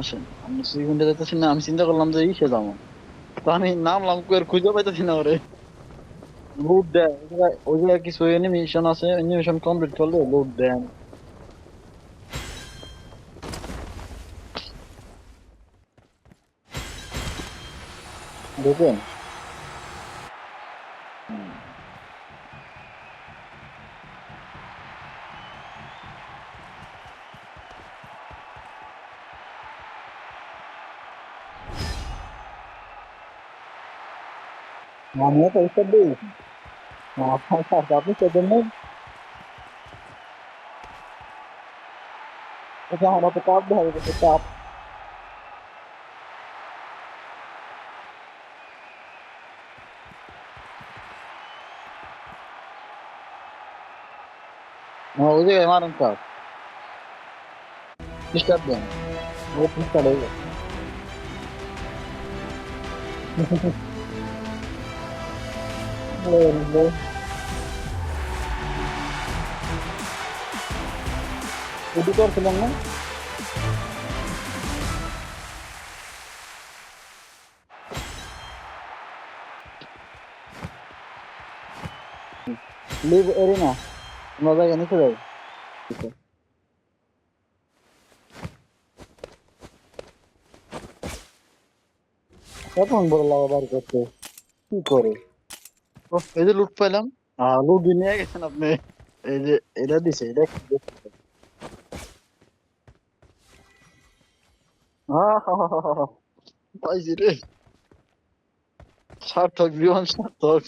আসেন, আমরা সুইমিংটা যেতেছি না, আমি চিন্তা করলাম যে ইসে যাবো। তো আমি নামলাম, কই আর খুঁজে পাইতেছি না ওরে। লুট দেয় ওই জায়গায় কিছু অ্যানিমেশন আছে, অ্যানিমেশন কমপ্লিট করলে লুট দেয়। দেখেন। আমিও তো এইসব দিই। আপনি সেজন্য আমার তো কাপ দেখা গেছে, কাপ। ওই জায়গায় মারেন কাপ, ডিস্টার্ব দেন। ও ডিস্টার্ব হয়ে গেছে। এডিটর ছিলেন না? লিভ এরিনা, আমরা জায়গা নিচে যাই। কখন বড় লাগা বার করতে, কি করে? ও, এই যে লুট পাইলাম। লুট নিয়ে গেছেন আপনি। এই যে এটা দিছে, এটা কি দেখতেছেন? পাইছি রে। সার্থক, জীবন সার্থক।